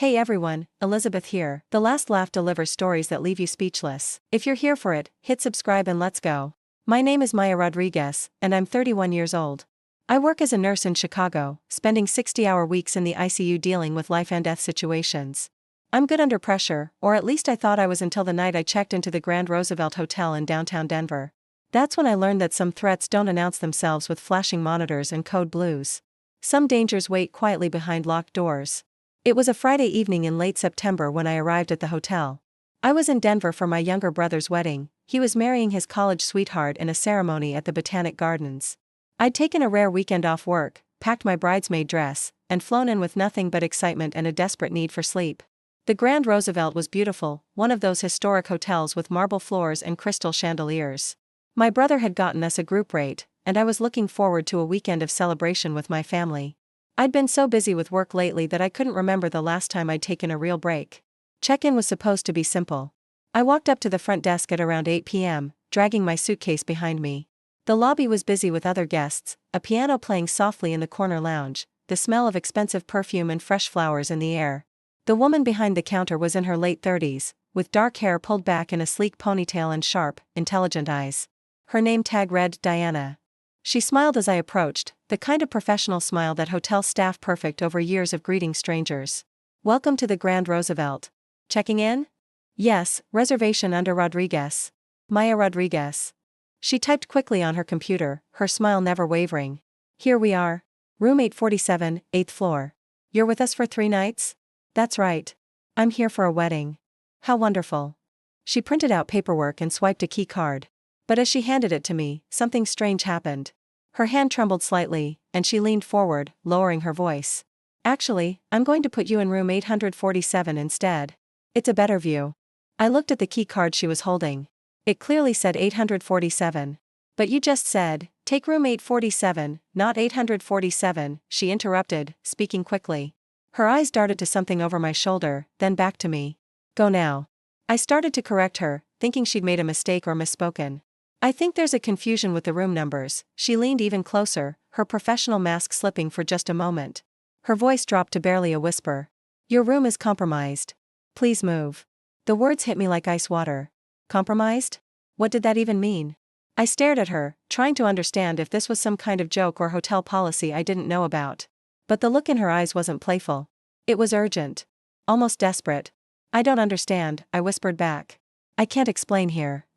Hey everyone, Elizabeth here. The last laugh delivers stories that leave you speechless. If you're here for it, hit subscribe and let's go. My name is Maya Rodriguez, and I'm 31 years old. I work as a nurse in Chicago, spending 60-hour weeks in the ICU dealing with life and death situations. I'm good under pressure, or at least I thought I was until the night I checked into the Grand Roosevelt Hotel in downtown Denver. That's when I learned that some threats don't announce themselves with flashing monitors and code blues. Some dangers wait quietly behind locked doors. It was a Friday evening in late September when I arrived at the hotel. I was in Denver for my younger brother's wedding. He was marrying his college sweetheart in a ceremony at the Botanic Gardens. I'd taken a rare weekend off work, packed my bridesmaid dress, and flown in with nothing but excitement and a desperate need for sleep. The Grand Roosevelt was beautiful, one of those historic hotels with marble floors and crystal chandeliers. My brother had gotten us a group rate, and I was looking forward to a weekend of celebration with my family. I'd been so busy with work lately that I couldn't remember the last time I'd taken a real break. Check-in was supposed to be simple. I walked up to the front desk at around 8 p.m., dragging my suitcase behind me. The lobby was busy with other guests, a piano playing softly in the corner lounge, the smell of expensive perfume and fresh flowers in the air. The woman behind the counter was in her late 30s, with dark hair pulled back in a sleek ponytail and sharp, intelligent eyes. Her name tag read Diana. She smiled as I approached, the kind of professional smile that hotel staff perfect over years of greeting strangers. "Welcome to the Grand Roosevelt. Checking in?" "Yes, reservation under Rodriguez. Maya Rodriguez." She typed quickly on her computer, her smile never wavering. "Here we are. Room 847, 8th floor. You're with us for 3 nights?" "That's right. I'm here for a wedding." "How wonderful." She printed out paperwork and swiped a key card. But as she handed it to me, something strange happened. Her hand trembled slightly, and she leaned forward, lowering her voice. "Actually, I'm going to put you in room 847 instead. It's a better view." I looked at the key card she was holding. It clearly said 847. "But you just said, take room 847, not 847, she interrupted, speaking quickly. Her eyes darted to something over my shoulder, then back to me. "Go now." I started to correct her, thinking she'd made a mistake or misspoken. "I think there's a confusion with the room numbers." She leaned even closer, her professional mask slipping for just a moment. Her voice dropped to barely a whisper. "Your room is compromised. Please move." The words hit me like ice water. Compromised? What did that even mean? I stared at her, trying to understand if this was some kind of joke or hotel policy I didn't know about. But the look in her eyes wasn't playful. It was urgent. Almost desperate. "I don't understand," I whispered back. "I can't explain here."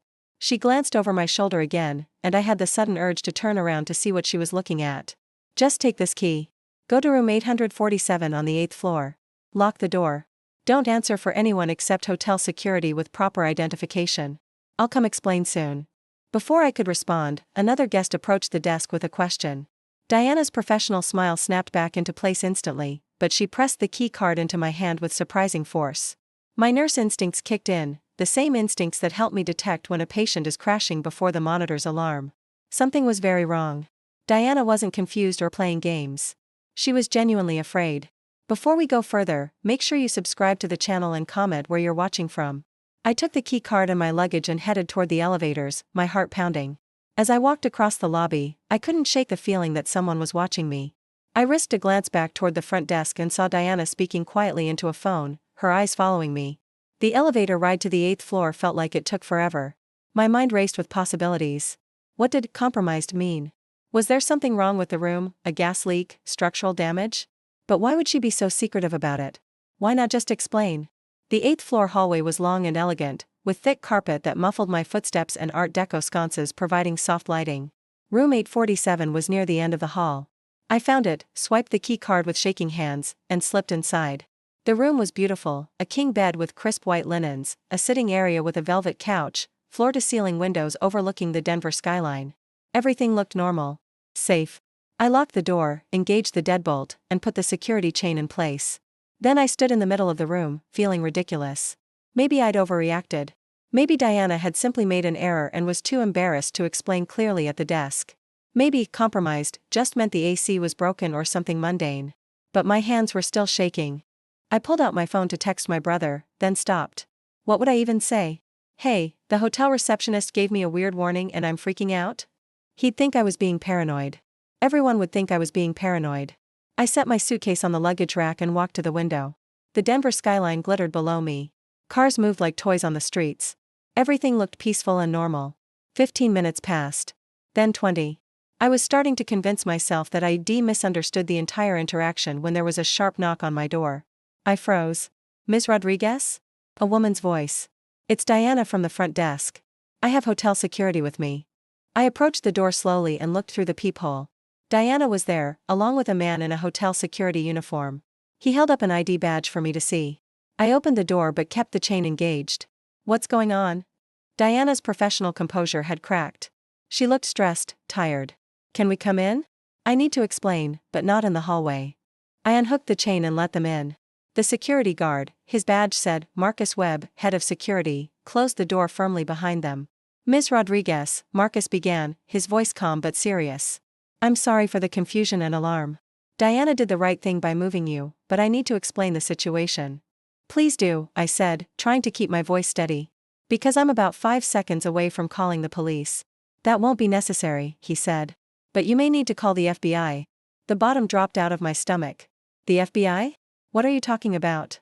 She glanced over my shoulder again, and I had the sudden urge to turn around to see what she was looking at. "Just take this key. Go to room 847 on the 8th floor. Lock the door. Don't answer for anyone except hotel security with proper identification. I'll come explain soon." Before I could respond, another guest approached the desk with a question. Diana's professional smile snapped back into place instantly, but she pressed the key card into my hand with surprising force. My nurse instincts kicked in, the same instincts that help me detect when a patient is crashing before the monitor's alarm. Something was very wrong. Diana wasn't confused or playing games. She was genuinely afraid. Before we go further, make sure you subscribe to the channel and comment where you're watching from. I took the key card and my luggage and headed toward the elevators, my heart pounding. As I walked across the lobby, I couldn't shake the feeling that someone was watching me. I risked a glance back toward the front desk and saw Diana speaking quietly into a phone, her eyes following me. The elevator ride to the 8th floor felt like it took forever. My mind raced with possibilities. What did compromised mean? Was there something wrong with the room, a gas leak, structural damage? But why would she be so secretive about it? Why not just explain? The 8th floor hallway was long and elegant, with thick carpet that muffled my footsteps and Art Deco sconces providing soft lighting. Room 847 was near the end of the hall. I found it, swiped the key card with shaking hands, and slipped inside. The room was beautiful, a king bed with crisp white linens, a sitting area with a velvet couch, floor-to-ceiling windows overlooking the Denver skyline. Everything looked normal. Safe. I locked the door, engaged the deadbolt, and put the security chain in place. Then I stood in the middle of the room, feeling ridiculous. Maybe I'd overreacted. Maybe Diana had simply made an error and was too embarrassed to explain clearly at the desk. Maybe compromised just meant the AC was broken or something mundane. But my hands were still shaking. I pulled out my phone to text my brother, then stopped. What would I even say? "Hey, the hotel receptionist gave me a weird warning and I'm freaking out?" He'd think I was being paranoid. Everyone would think I was being paranoid. I set my suitcase on the luggage rack and walked to the window. The Denver skyline glittered below me. Cars moved like toys on the streets. Everything looked peaceful and normal. 15 minutes passed. Then 20. I was starting to convince myself that I'd misunderstood the entire interaction when there was a sharp knock on my door. I froze. "Ms. Rodriguez?" A woman's voice. "It's Diana from the front desk. I have hotel security with me." I approached the door slowly and looked through the peephole. Diana was there, along with a man in a hotel security uniform. He held up an ID badge for me to see. I opened the door but kept the chain engaged. "What's going on?" Diana's professional composure had cracked. She looked stressed, tired. "Can we come in?" I need to explain, but not in the hallway. I unhooked the chain and let them in. The security guard, his badge said, Marcus Webb, head of security, closed the door firmly behind them. "Ms. Rodriguez," Marcus began, his voice calm but serious. "I'm sorry for the confusion and alarm. Diana did the right thing by moving you, but I need to explain the situation." "Please do," I said, trying to keep my voice steady. "Because I'm about 5 seconds away from calling the police." "That won't be necessary," he said. "But you may need to call the FBI." The bottom dropped out of my stomach. "The FBI? What are you talking about?"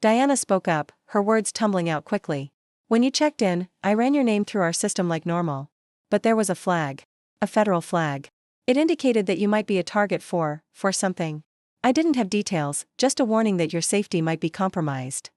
Diana spoke up, her words tumbling out quickly. "When you checked in, I ran your name through our system like normal. But there was a flag. A federal flag. It indicated that you might be a target for something. I didn't have details, just a warning that your safety might be compromised."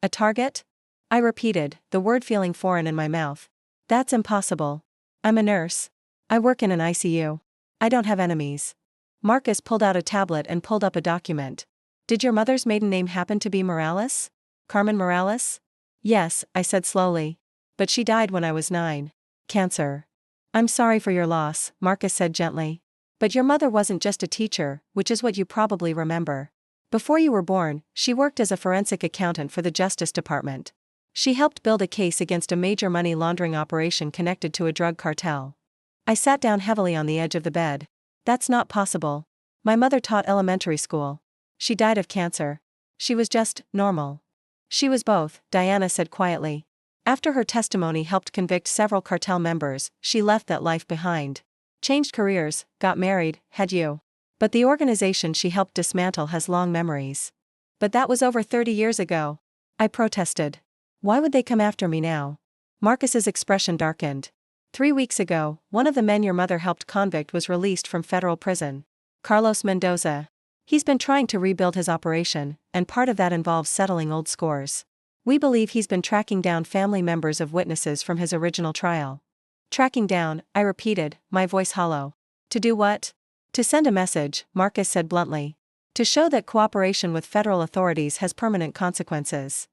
"A target?" I repeated, the word feeling foreign in my mouth. "That's impossible. I'm a nurse. I work in an ICU. I don't have enemies." Marcus pulled out a tablet and pulled up a document. "Did your mother's maiden name happen to be Morales? Carmen Morales?" "Yes," I said slowly. "But she died when I was 9. Cancer." "I'm sorry for your loss," Marcus said gently. "But your mother wasn't just a teacher, which is what you probably remember. Before you were born, she worked as a forensic accountant for the Justice Department. She helped build a case against a major money laundering operation connected to a drug cartel." I sat down heavily on the edge of the bed. "That's not possible. My mother taught elementary school. She died of cancer. She was just normal." "She was both," Diana said quietly. "After her testimony helped convict several cartel members, she left that life behind. Changed careers, got married, had you. But the organization she helped dismantle has long memories." "But that was over 30 years ago." I protested. "Why would they come after me now?" Marcus's expression darkened. 3 weeks ago, one of the men your mother helped convict was released from federal prison. Carlos Mendoza. He's been trying to rebuild his operation, and part of that involves settling old scores. We believe he's been tracking down family members of witnesses from his original trial." "Tracking down," I repeated, my voice hollow. "To do what?" "To send a message," Marcus said bluntly. "To show that cooperation with federal authorities has permanent consequences."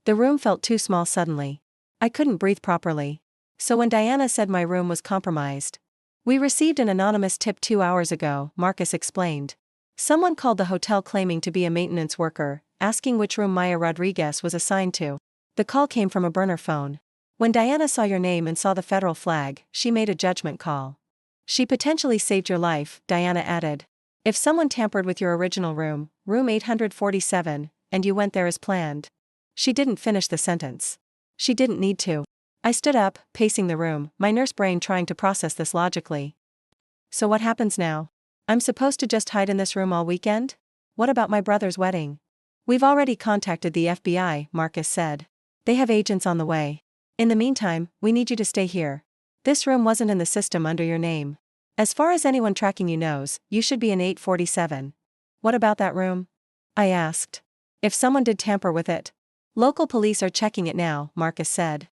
The room felt too small suddenly. I couldn't breathe properly. "So when Diana said my room was compromised." "We received an anonymous tip 2 hours ago," Marcus explained. "Someone called the hotel claiming to be a maintenance worker, asking which room Maya Rodriguez was assigned to. The call came from a burner phone. When Diana saw your name and saw the federal flag, she made a judgment call. She potentially saved your life," Diana added. "If someone tampered with your original room, room 847, and you went there as planned." She didn't finish the sentence. She didn't need to. I stood up, pacing the room, my nurse brain trying to process this logically. "So what happens now? I'm supposed to just hide in this room all weekend? What about my brother's wedding?" "We've already contacted the FBI," Marcus said. "They have agents on the way. In the meantime, we need you to stay here. This room wasn't in the system under your name. As far as anyone tracking you knows, you should be in 847. "What about that room?" I asked. "If someone did tamper with it." "Local police are checking it now," Marcus said.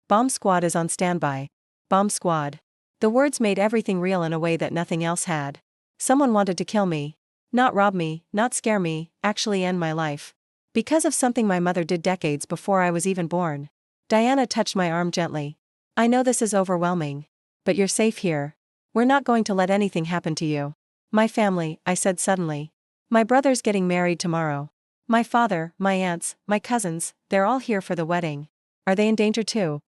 "Bomb squad is on standby." Bomb squad. The words made everything real in a way that nothing else had. Someone wanted to kill me. Not rob me, not scare me, actually end my life. Because of something my mother did decades before I was even born. Diana touched my arm gently. "I know this is overwhelming. But you're safe here. We're not going to let anything happen to you." "My family," I said suddenly. "My brother's getting married tomorrow. My father, my aunts, my cousins, they're all here for the wedding. Are they in danger too?"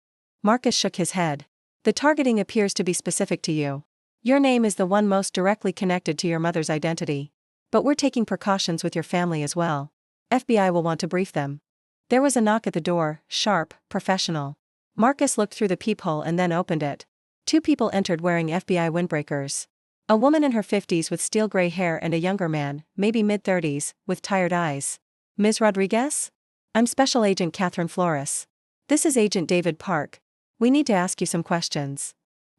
Marcus shook his head. "The targeting appears to be specific to you. Your name is the one most directly connected to your mother's identity. But we're taking precautions with your family as well. FBI will want to brief them." There was a knock at the door, sharp, professional. Marcus looked through the peephole and then opened it. 2 people entered wearing FBI windbreakers. A woman in her 50s with steel gray hair and a younger man, maybe mid-30s, with tired eyes. Ms. Rodriguez? I'm Special Agent Catherine Flores. This is Agent David Park. We need to ask you some questions.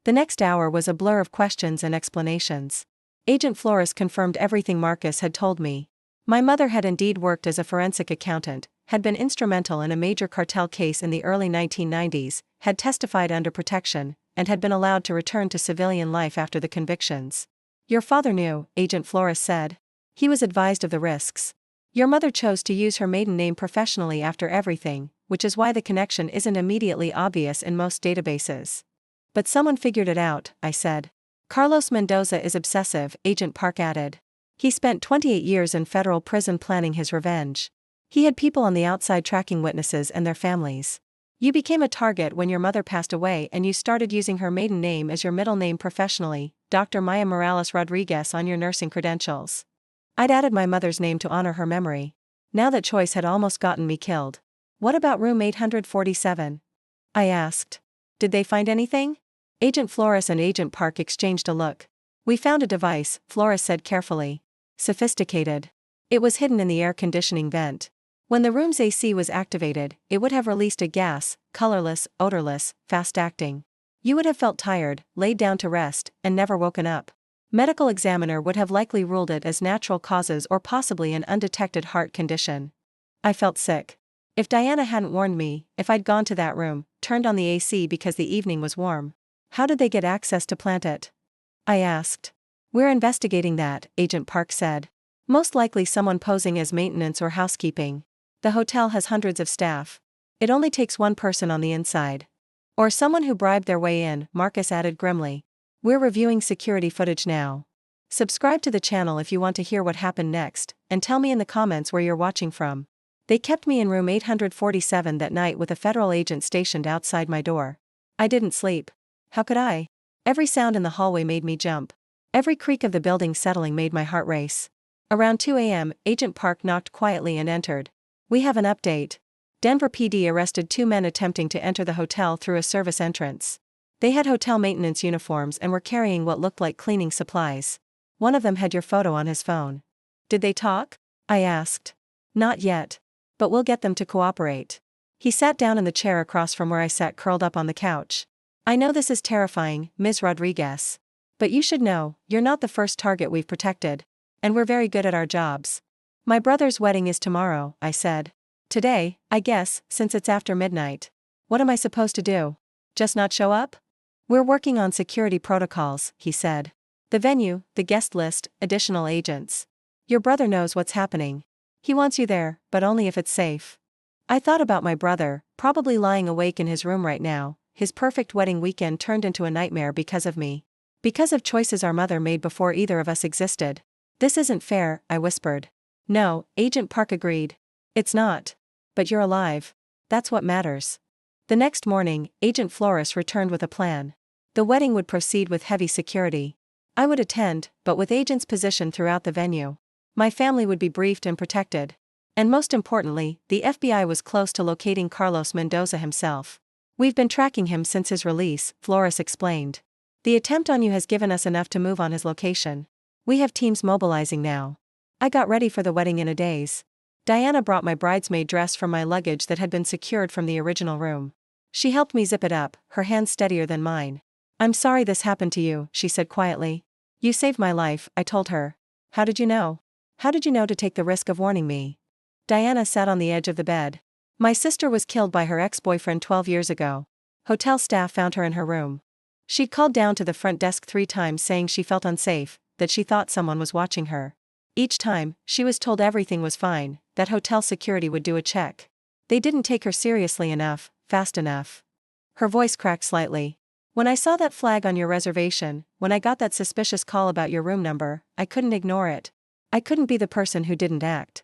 The next hour was a blur of questions and explanations. Agent Flores confirmed everything Marcus had told me. My mother had indeed worked as a forensic accountant, had been instrumental in a major cartel case in the early 1990s, had testified under protection, and had been allowed to return to civilian life after the convictions. Your father knew, Agent Flores said. He was advised of the risks. Your mother chose to use her maiden name professionally after everything, which is why the connection isn't immediately obvious in most databases. But someone figured it out, I said. Carlos Mendoza is obsessive, Agent Park added. He spent 28 years in federal prison planning his revenge. He had people on the outside tracking witnesses and their families. You became a target when your mother passed away and you started using her maiden name as your middle name professionally, Dr. Maya Morales Rodriguez, on your nursing credentials. I'd added my mother's name to honor her memory. Now that choice had almost gotten me killed. What about room 847? I asked. Did they find anything? Agent Flores and Agent Park exchanged a look. We found a device, Flores said carefully. Sophisticated. It was hidden in the air conditioning vent. When the room's AC was activated, it would have released a gas, colorless, odorless, fast-acting. You would have felt tired, laid down to rest, and never woken up. Medical examiner would have likely ruled it as natural causes or possibly an undetected heart condition. I felt sick. If Diana hadn't warned me, if I'd gone to that room, turned on the AC because the evening was warm. How did they get access to plant it? I asked. We're investigating that, Agent Park said. Most likely someone posing as maintenance or housekeeping. The hotel has hundreds of staff. It only takes one person on the inside. Or someone who bribed their way in, Marcus added grimly. We're reviewing security footage now. Subscribe to the channel if you want to hear what happened next, and tell me in the comments where you're watching from. They kept me in room 847 that night with a federal agent stationed outside my door. I didn't sleep. How could I? Every sound in the hallway made me jump. Every creak of the building settling made my heart race. Around 2 a.m., Agent Park knocked quietly and entered. We have an update. Denver PD arrested 2 men attempting to enter the hotel through a service entrance. They had hotel maintenance uniforms and were carrying what looked like cleaning supplies. One of them had your photo on his phone. Did they talk? I asked. Not yet. But we'll get them to cooperate. He sat down in the chair across from where I sat curled up on the couch. I know this is terrifying, Ms. Rodriguez. But you should know, you're not the first target we've protected. And we're very good at our jobs. My brother's wedding is tomorrow, I said. Today, I guess, since it's after midnight. What am I supposed to do? Just not show up? We're working on security protocols, he said. The venue, the guest list, additional agents. Your brother knows what's happening. He wants you there, but only if it's safe. I thought about my brother, probably lying awake in his room right now. His perfect wedding weekend turned into a nightmare because of me. Because of choices our mother made before either of us existed. This isn't fair, I whispered. No, Agent Park agreed. It's not. But you're alive. That's what matters. The next morning, Agent Flores returned with a plan. The wedding would proceed with heavy security. I would attend, but with agents positioned throughout the venue. My family would be briefed and protected. And most importantly, the FBI was close to locating Carlos Mendoza himself. We've been tracking him since his release, Flores explained. The attempt on you has given us enough to move on his location. We have teams mobilizing now. I got ready for the wedding in a daze. Diana brought my bridesmaid dress from my luggage that had been secured from the original room. She helped me zip it up, her hands steadier than mine. I'm sorry this happened to you, she said quietly. You saved my life, I told her. How did you know? How did you know to take the risk of warning me? Diana sat on the edge of the bed. My sister was killed by her ex-boyfriend 12 years ago. Hotel staff found her in her room. She'd called down to the front desk 3 times saying she felt unsafe, that she thought someone was watching her. Each time, she was told everything was fine, that hotel security would do a check. They didn't take her seriously enough, fast enough. Her voice cracked slightly. When I saw that flag on your reservation, when I got that suspicious call about your room number, I couldn't ignore it. I couldn't be the person who didn't act.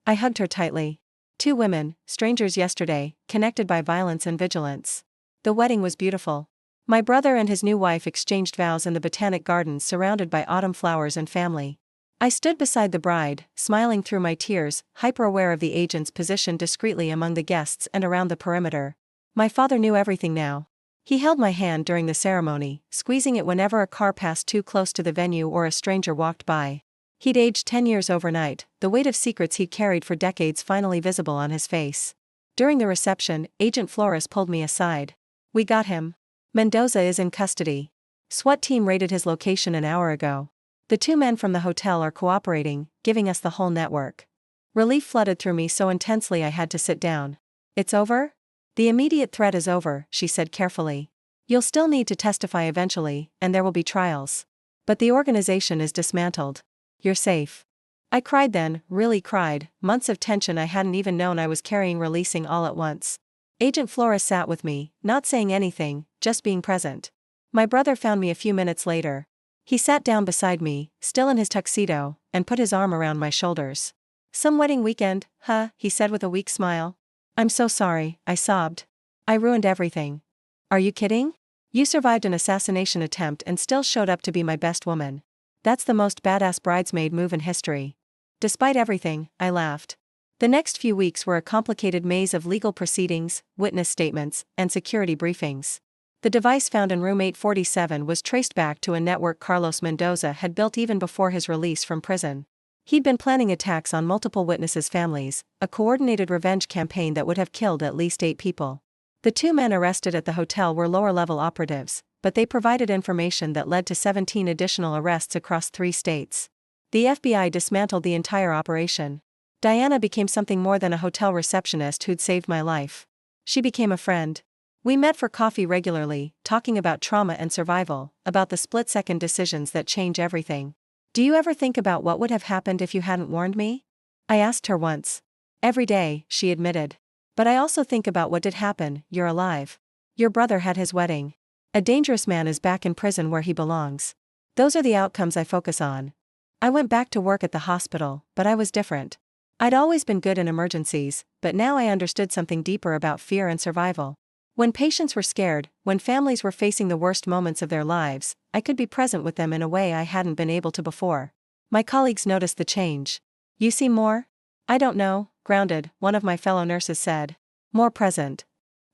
I hugged her tightly. 2 women, strangers yesterday, connected by violence and vigilance. The wedding was beautiful. My brother and his new wife exchanged vows in the Botanic Gardens surrounded by autumn flowers and family. I stood beside the bride, smiling through my tears, hyper-aware of the agents positioned discreetly among the guests and around the perimeter. My father knew everything now. He held my hand during the ceremony, squeezing it whenever a car passed too close to the venue or a stranger walked by. He'd aged 10 years overnight, the weight of secrets he'd carried for decades finally visible on his face. During the reception, Agent Flores pulled me aside. "We got him. Mendoza is in custody. SWAT team raided his location an hour ago. The 2 men from the hotel are cooperating, giving us the whole network." Relief flooded through me so intensely I had to sit down. "It's over?" "The immediate threat is over," she said carefully. "You'll still need to testify eventually, and there will be trials. But the organization is dismantled. You're safe." I cried then, really cried, months of tension I hadn't even known I was carrying releasing all at once. Agent Flores sat with me, not saying anything, just being present. My brother found me a few minutes later. He sat down beside me, still in his tuxedo, and put his arm around my shoulders. "Some wedding weekend, huh?" he said with a weak smile. "I'm so sorry," I sobbed. "I ruined everything." "Are you kidding? You survived an assassination attempt and still showed up to be my best woman. That's the most badass bridesmaid move in history." Despite everything, I laughed. The next few weeks were a complicated maze of legal proceedings, witness statements, and security briefings. The device found in room 847 was traced back to a network Carlos Mendoza had built even before his release from prison. He'd been planning attacks on multiple witnesses' families, a coordinated revenge campaign that would have killed at least 8 people. The 2 men arrested at the hotel were lower-level operatives, but they provided information that led to 17 additional arrests across 3 states. The FBI dismantled the entire operation. Diana became something more than a hotel receptionist who'd saved my life. She became a friend. We met for coffee regularly, talking about trauma and survival, about the split-second decisions that change everything. "Do you ever think about what would have happened if you hadn't warned me?" I asked her once. "Every day," she admitted. "But I also think about what did happen. You're alive. Your brother had his wedding. A dangerous man is back in prison where he belongs. Those are the outcomes I focus on." I went back to work at the hospital, but I was different. I'd always been good in emergencies, but now I understood something deeper about fear and survival. When patients were scared, when families were facing the worst moments of their lives, I could be present with them in a way I hadn't been able to before. My colleagues noticed the change. "You seem more—" "I don't know, grounded," one of my fellow nurses said. "More present."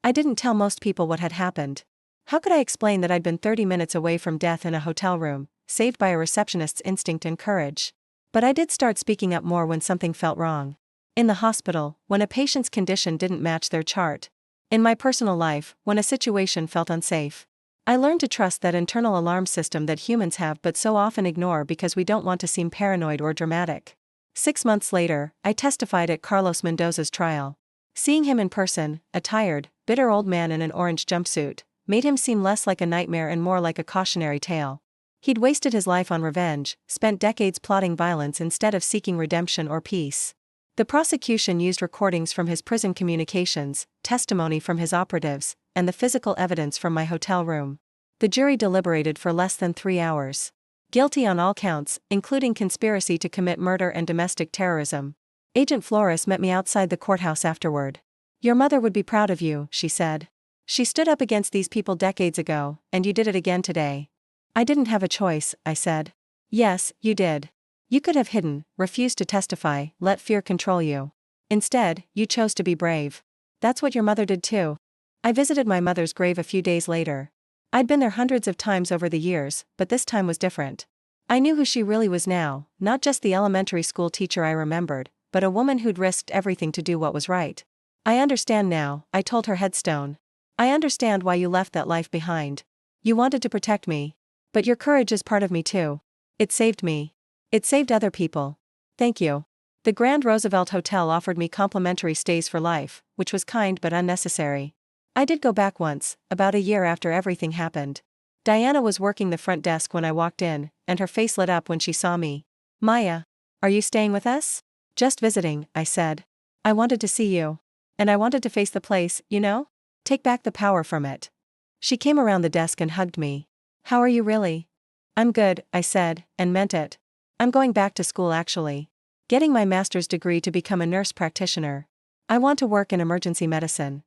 I didn't tell most people what had happened. How could I explain that I'd been 30 minutes away from death in a hotel room, saved by a receptionist's instinct and courage? But I did start speaking up more when something felt wrong. In the hospital, when a patient's condition didn't match their chart. In my personal life, when a situation felt unsafe. I learned to trust that internal alarm system that humans have but so often ignore because we don't want to seem paranoid or dramatic. 6 months later, I testified at Carlos Mendoza's trial. Seeing him in person, a tired, bitter old man in an orange jumpsuit, made him seem less like a nightmare and more like a cautionary tale. He'd wasted his life on revenge, spent decades plotting violence instead of seeking redemption or peace. The prosecution used recordings from his prison communications, testimony from his operatives, and the physical evidence from my hotel room. The jury deliberated for less than 3 hours. Guilty on all counts, including conspiracy to commit murder and domestic terrorism. Agent Flores met me outside the courthouse afterward. "Your mother would be proud of you," she said. "She stood up against these people decades ago, and you did it again today." "I didn't have a choice," I said. "Yes, you did. You could have hidden, refused to testify, let fear control you. Instead, you chose to be brave. That's what your mother did too." I visited my mother's grave a few days later. I'd been there hundreds of times over the years, but this time was different. I knew who she really was now, not just the elementary school teacher I remembered, but a woman who'd risked everything to do what was right. "I understand now," I told her headstone. "I understand why you left that life behind. You wanted to protect me. But your courage is part of me too. It saved me. It saved other people. Thank you." The Grand Roosevelt Hotel offered me complimentary stays for life, which was kind but unnecessary. I did go back once, about a year after everything happened. Diana was working the front desk when I walked in, and her face lit up when she saw me. "Maya, are you staying with us?" "Just visiting," I said. "I wanted to see you. And I wanted to face the place, you know? Take back the power from it." She came around the desk and hugged me. "How are you really?" "I'm good," I said, and meant it. "I'm going back to school actually. Getting my master's degree to become a nurse practitioner. I want to work in emergency medicine."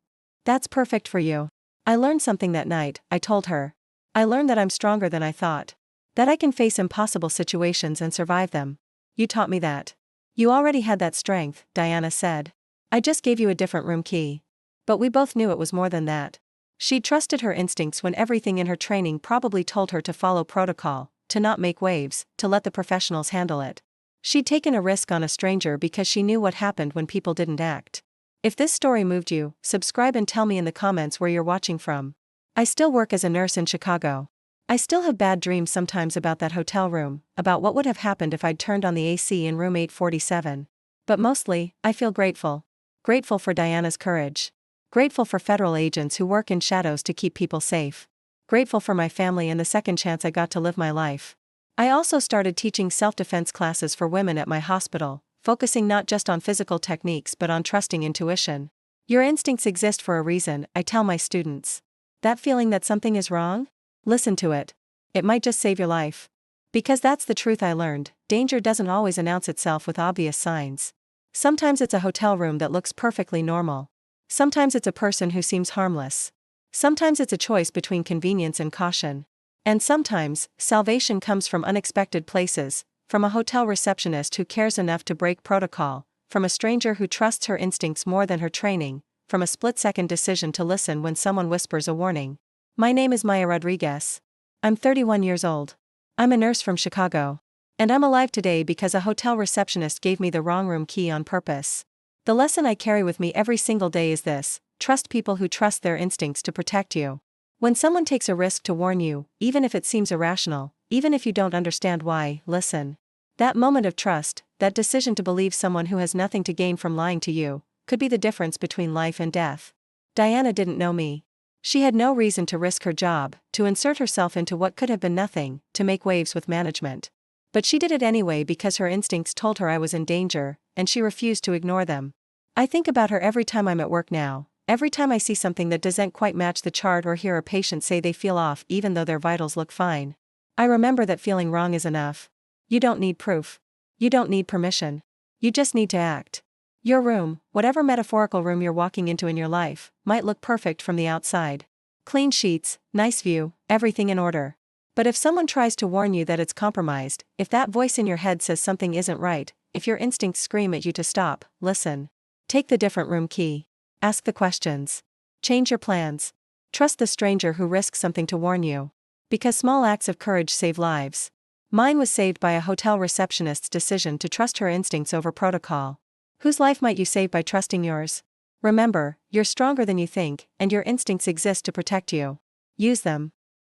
"That's perfect for you." I learned something that night, I told her. I learned that I'm stronger than I thought. That I can face impossible situations and survive them. "You taught me that." "You already had that strength," Diana said. "I just gave you a different room key." But we both knew it was more than that. She trusted her instincts when everything in her training probably told her to follow protocol, to not make waves, to let the professionals handle it. She'd taken a risk on a stranger because she knew what happened when people didn't act. If this story moved you, subscribe and tell me in the comments where you're watching from. I still work as a nurse in Chicago. I still have bad dreams sometimes about that hotel room, about what would have happened if I'd turned on the AC in room 847. But mostly, I feel grateful. Grateful for Diana's courage. Grateful for federal agents who work in shadows to keep people safe. Grateful for my family and the second chance I got to live my life. I also started teaching self-defense classes for women at my hospital, focusing not just on physical techniques but on trusting intuition. Your instincts exist for a reason, I tell my students. That feeling that something is wrong? Listen to it. It might just save your life. Because that's the truth I learned, danger doesn't always announce itself with obvious signs. Sometimes it's a hotel room that looks perfectly normal. Sometimes it's a person who seems harmless. Sometimes it's a choice between convenience and caution. And sometimes, salvation comes from unexpected places, from a hotel receptionist who cares enough to break protocol, from a stranger who trusts her instincts more than her training, from a split-second decision to listen when someone whispers a warning. My name is Maya Rodriguez. I'm 31 years old. I'm a nurse from Chicago. And I'm alive today because a hotel receptionist gave me the wrong room key on purpose. The lesson I carry with me every single day is this: trust people who trust their instincts to protect you. When someone takes a risk to warn you, even if it seems irrational, even if you don't understand why, listen. That moment of trust, that decision to believe someone who has nothing to gain from lying to you, could be the difference between life and death. Diana didn't know me. She had no reason to risk her job, to insert herself into what could have been nothing, to make waves with management. But she did it anyway because her instincts told her I was in danger, and she refused to ignore them. I think about her every time I'm at work now, every time I see something that doesn't quite match the chart or hear a patient say they feel off even though their vitals look fine. I remember that feeling wrong is enough. You don't need proof. You don't need permission. You just need to act. Your room, whatever metaphorical room you're walking into in your life, might look perfect from the outside. Clean sheets, nice view, everything in order. But if someone tries to warn you that it's compromised, if that voice in your head says something isn't right, if your instincts scream at you to stop, listen. Take the different room key. Ask the questions. Change your plans. Trust the stranger who risks something to warn you. Because small acts of courage save lives. Mine was saved by a hotel receptionist's decision to trust her instincts over protocol. Whose life might you save by trusting yours? Remember, you're stronger than you think, and your instincts exist to protect you. Use them.